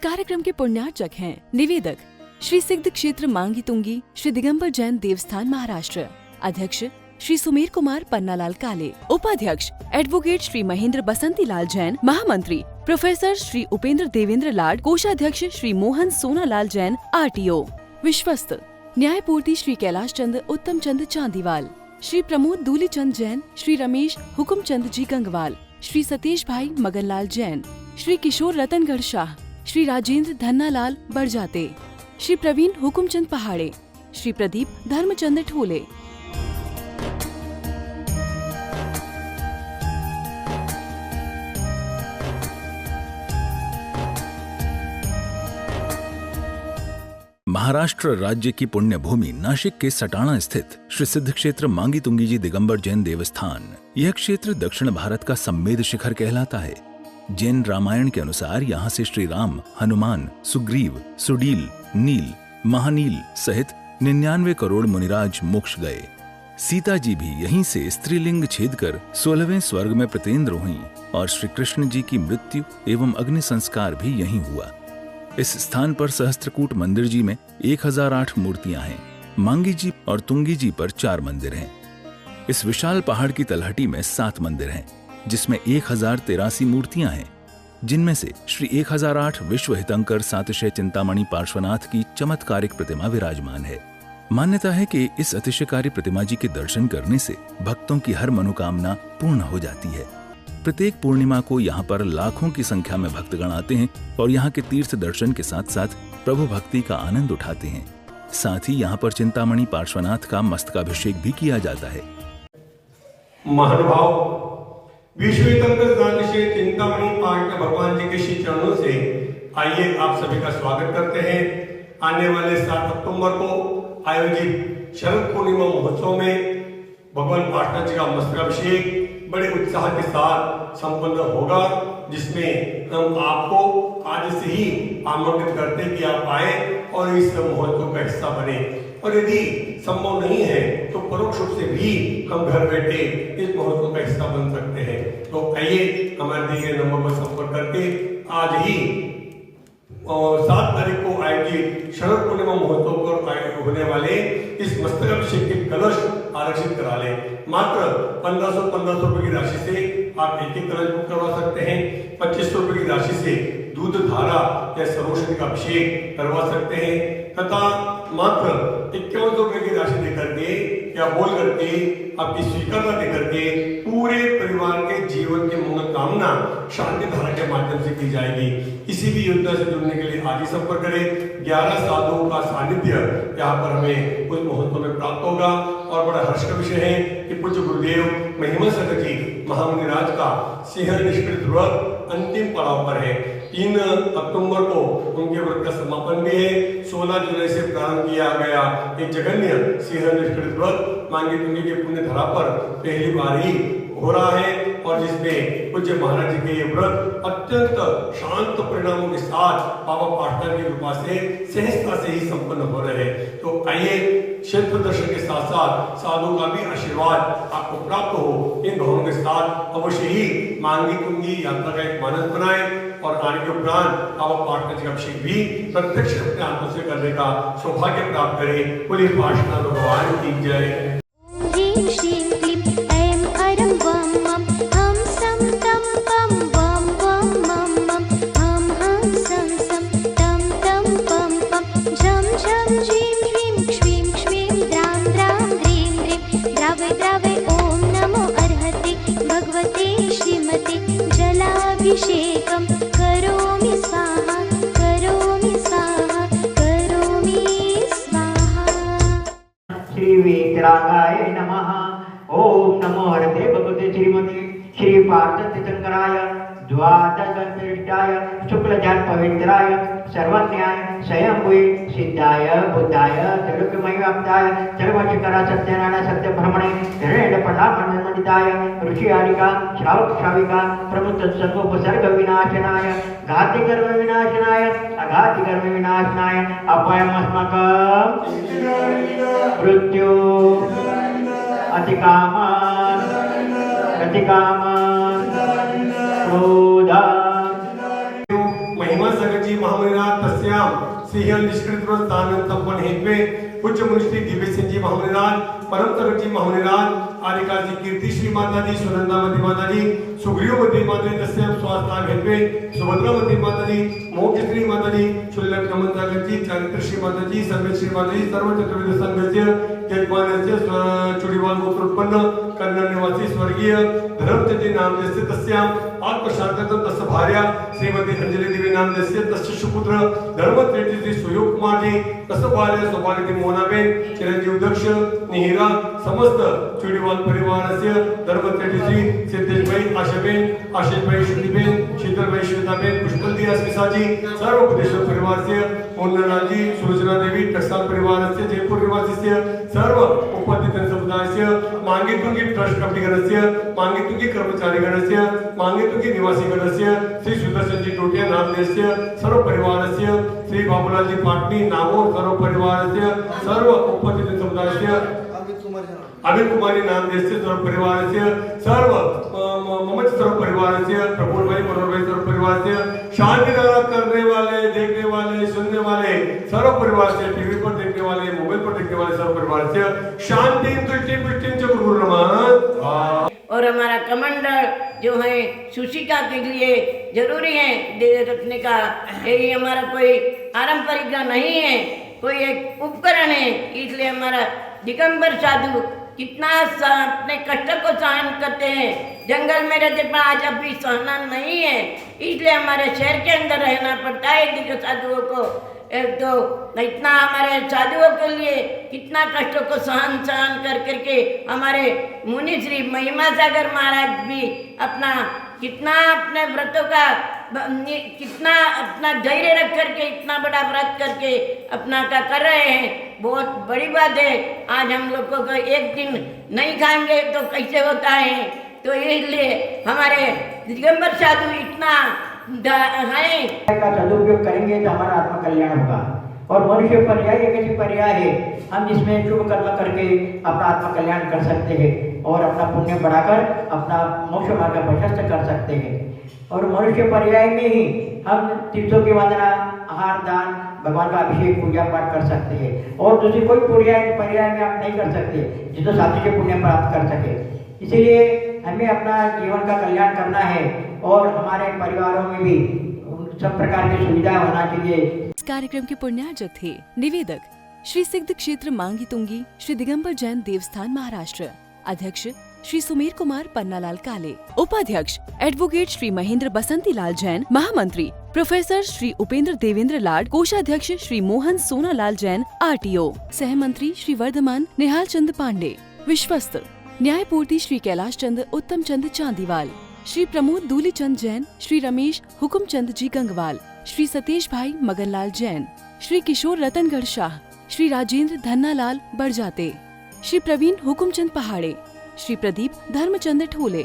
कार्यक्रम के पुण्यार्चक हैं निवेदक श्री सिद्ध क्षेत्र मांगी तुंगी श्री दिगंबर जैन देवस्थान महाराष्ट्र, अध्यक्ष श्री सुमेर कुमार पन्नालाल काले, उपाध्यक्ष एडवोकेट श्री महेंद्र बसंती लाल जैन, महामंत्री प्रोफेसर श्री उपेंद्र देवेंद्र लाड, कोषाध्यक्ष श्री मोहन सोनालाल जैन RTO, विश्वस्त न्यायपूर्ति श्री कैलाश चंद उत्तम चंद चांदीवाल, श्री प्रमोद दूलीचंद जैन, श्री रमेश हुकुमचंद जी गंगवाल, श्री सतीश भाई मगनलाल जैन, श्री किशोर रतनगढ़ शाह, श्री राजेंद्र धन्नालाल बरजाते, श्री प्रवीण हुकुमचंद पहाड़े, श्री प्रदीप धर्मचंद ठोले। महाराष्ट्र राज्य की पुण्य भूमि नाशिक के सटाणा स्थित श्री सिद्ध क्षेत्र मांगी तुंगी जी दिगंबर जैन देवस्थान, यह क्षेत्र दक्षिण भारत का सम्मेद शिखर कहलाता है। जैन रामायण के अनुसार यहाँ से श्री राम, हनुमान, सुग्रीव, सुडील, नील, महानील सहित 99 करोड़ मुनिराज मोक्ष गए। सीता जी भी यहीं से स्त्रीलिंग छेद कर 16वें स्वर्ग में प्रतेंद्र हुई और श्री कृष्ण जी की मृत्यु एवं अग्नि संस्कार भी यहीं हुआ। इस स्थान पर सहस्त्रकूट मंदिर जी में 1008 मूर्तियां हैं। मांगी जी और तुंगी जी पर 4 मंदिर हैं। इस विशाल पहाड़ की तलहटी में 7 मंदिर हैं, जिसमें 1083 मूर्तियां हैं, जिनमें से श्री 1008 विश्व हितंकर सातिशय चिंतामणि पार्श्वनाथ की चमत्कारिक प्रतिमा विराजमान है। मान्यता है कि इस अतिशयकारी प्रतिमा जी के दर्शन करने से भक्तों की हर मनोकामना पूर्ण हो जाती है। प्रत्येक पूर्णिमा को यहाँ पर लाखों की संख्या में भक्तगण आते हैं और यहाँ के तीर्थ दर्शन के साथ साथ प्रभु भक्ति का आनंद उठाते हैं। साथ ही यहाँ पर चिंतामणि पार्श्वनाथ का मस्तकाभिषेक भी किया जाता है। महानुभाव, विश्व हितंकर चिंतामणि पार्श्वनाथ भगवान जी के श्री चरणों से आइए आप सभी का स्वागत करते हैं। आने वाले 7 अक्टूबर को आयोजित शरद पूर्णिमा महोत्सव में भगवान पार्श्वनाथ जी का मस्तकाभिषेक बड़े उत्साह के साथ संपन्न होगा, जिसमें हम आपको आज से ही आमंत्रित करते हैं कि आप आए और इस महोत्सव का हिस्सा बने। और यदि संभव नहीं है तो परोक्ष रूप से भी हम घर बैठे इस महोत्सव का हिस्सा बन सकते हैं। तो आइए हमारे दिए गए नंबर पर संपर्क करके आज ही 7 तारीख को आयोजित शरद पूर्णिमा महोत्सव पर होने वाले इस मस्तकाभिषेक के कलश आरक्षित करा ले। मात्र 1500 रुपए की राशि से आप एक कलश बुक करवा सकते हैं। 2500 रुपए की राशि से दूध धारा या सरोषधि का अभिषेक करवा सकते हैं तथा मात्र 5100 रुपए की राशि देकर के या बोल करके आपकी स्वीकारता देकर के पूरे परिवार के जीवन की मनोकामना शांति धारा के माध्यम से की जाएगी। किसी भी योजना से जुड़ने के लिए आज ही संपर्क करें। 11 साधुओं का सानिध्य यहाँ पर हमें उस महोत्सव में प्राप्त होगा और बड़ा हर्ष का विषय है कि पूज्य गुरुदेव महिमा संघ जी महामुनिराज का सिंह निष्कृत व्रत अंतिम पड़ाव पर है। 3 अक्टूबर को उनके व्रत का समापन भी है। 16 जुलाई से प्रारंभ किया गया एक जघन्य सिंह निष्कृत व्रत मांगी तुंगी के पुण्य धरा पर पहली बार ही हो रहा है और जिसमें पूज्य महाराज जी के ये व्रत अत्यंत शांत परिणामों के साथ बाबा पार्श्वनाथ की कृपा से सहजता से ही संपन्न हो रहे हैं। तो आइए क्षेत्र दर्शन के साथ साथ साधु का भी आशीर्वाद आपको प्राप्त हो, इन भावों के साथ अवश्य ही मांगी तुंगी यात्रा का एक मानस बनाए और आने के उपरांत बाबा पार्श्वनाथ जी का अभिषेक भी प्रत्यक्ष अपने हाथों से करने का सौभाग्य प्राप्त करें। बोलिए पार्श्वनाथ भगवान की जय। अभिषेकं करोमि स्वाहा करोमि स्वाहा करोमि स्वाहा। श्री वीतरागाय नमः। ओम नमो हरते भगवते श्रीमते श्री पार्वती शंकराय द्वादशविशिष्टाय शुक्लजात पवित्राय सर्वज्ञाय स्वयंभुवे सिद्धाय बुद्धाय त्रिलोक्यमयव्याप्ताय सर्वशंकरा सत्यनारायण सत्यब्रह्मणे हिरण्यपटामण्डिताय ऋषि आरिका श्रावक श्राविका प्रमुख सर्वोपसर्ग विनाशनाय घाति कर्म विनाशनाय अघाति कर्म विनाशनाय अपायमस्मकं मृत्यु अतिकामं प्रतिकामं क्रोध महिमा संघ जी महामुनिराज सिंह निष्कृत स्थान तपन हेतवे उच्च मुनि दिव्य सिंह जी महामुनिराज परम तगत जी महामुनिराज आदिकाल जी कीर्ति श्री माता जी सुनंदावती माता जी सुग्रीववती माता जी दस्यम स्वास्थ्य हेतवे सुभद्रावती माता जी मोक्ष श्री माता जी शुल्लक नमन सागर जी चरित्र श्री माता जी समेत श्री माता जी सर्व चतुर्विध संघस्य यजमानस्य चुड़ीवाल गोत्र उत्पन्न कन्नड़ निवासी स्वर्गीय धर्मचंद जी नाम देस्य तस्याम आत्मशांततम तस्य भार्या श्रीमती अंजलि देवी नाम देस्य तस्य सुपुत्र धर्मचंद जी सुयोग कुमार जी तस्य भार्या सौभाग्यवती मोहनाबेन चिरंजीव दक्ष निहिरा समस्त चुड़ीवाल परिवारस्य धर्मचंद जी सिद्धेश भाई आशाबेन आशीष भाई शुद्धिबेन शीतल भाई श्वेताबेन पुष्पलदी अस्मिता जी सर्व उपदेश परिवारस्य मोहनलाल जी सुलोचना देवी टक्साल परिवारस्य जयपुर निवासीस्य सर्व उपस्थित समुदायस्य मांगेतुंगी ट्रस्ट कमिटीगणस्य मांगेतुंगी कर्मचारीगणस्य मांगेतुंगी निवासीगणस्य श्री सुदर्शन जी टोटिया नामदेस्य सर्व परिवारस्य श्री बाबूलाल जी पाटनी नामोर सर्व परिवारस्य सर्व उपस्थित समुदायस्य अमित कुमारी नामदेस्य सर्व परिवारस्य सर्व ममच सर्व परिवारस्य प्रफुल्ल भाई मनोहर भाई सर्व परिवारस्य शांति धारा करने वाले देखने वाले सुनने वाले सर्व परिवार से टीवी पर देखने वाले मोबाइल पर देखने वाले सर्व परिवार से शांति दृष्टि पुष्टि च गुरु नमः। और हमारा कमंडल जो है सुशिका के लिए जरूरी है दे रखने का, ये हमारा कोई पारंपरिक नहीं है, कोई एक उपकरण है। इसलिए हमारा दिगंबर साधु कितना अपने कष्ट को सहन करते हैं, जंगल में रहते पर आज अभी सहना नहीं है, इसलिए हमारे शहर के अंदर रहना पड़ता है दिग साधुओं को। तो इतना हमारे साधुओं के लिए कितना कष्टों को सहन कर करके हमारे मुनि श्री महिमा सागर महाराज भी अपना कितना अपने व्रतों का कितना अपना धैर्य रख करके इतना बड़ा व्रत करके अपना का कर रहे हैं, बहुत बड़ी बात है। आज हम लोगों को एक दिन नहीं खाएंगे तो कैसे होता है, तो इसलिए हमारे दिगंबर साधु इतना का सदुपयोग करेंगे तो हमारा आत्म कल्याण होगा। और मनुष्य पर्याय एक ऐसी पर्याय है हम जिसमें शुभ कर्म करके अपना आत्म कल्याण कर सकते हैं और अपना पुण्य बढ़ाकर अपना मोक्ष मार्ग प्रशस्त कर सकते हैं। और मनुष्य पर्याय में ही हम तीर्थों की वंदना आहार दान भगवान का अभिषेक पूजा पाठ कर सकते हैं, और दूसरी कोई पर्याय में आप नहीं कर सकते जिसको साथी के पुण्य प्राप्त कर सके। इसीलिए हमें अपना जीवन का कल्याण करना है और हमारे परिवारों में भी सब प्रकार की सुविधा होना चाहिए। इस कार्यक्रम के पुण्यार्जक थे निवेदक श्री सिद्ध क्षेत्र मांगी तुंगी श्री दिगंबर जैन देवस्थान महाराष्ट्र, अध्यक्ष श्री सुमेर कुमार पन्नालाल काले, उपाध्यक्ष एडवोकेट श्री महेंद्र बसंती लाल जैन, महामंत्री प्रोफेसर श्री उपेंद्र देवेंद्र लाड, कोषाध्यक्ष श्री मोहन सोनालाल जैन RTO, सहमंत्री श्री वर्धमान निहाल चंद पांडे, विश्वस्त न्यायपूर्ति श्री कैलाश चंद उत्तम चंद चांदीवाल, श्री प्रमोद दूली चंद जैन, श्री रमेश हुकुम चंद जी गंगवाल, श्री सतीश भाई मगनलाल जैन, श्री किशोर रतनगढ़ शाह, श्री राजेंद्र धन्नालाल बड़जाते, श्री प्रवीण हुकुमचंद पहाड़े, श्री प्रदीप धर्मचंद ठोले।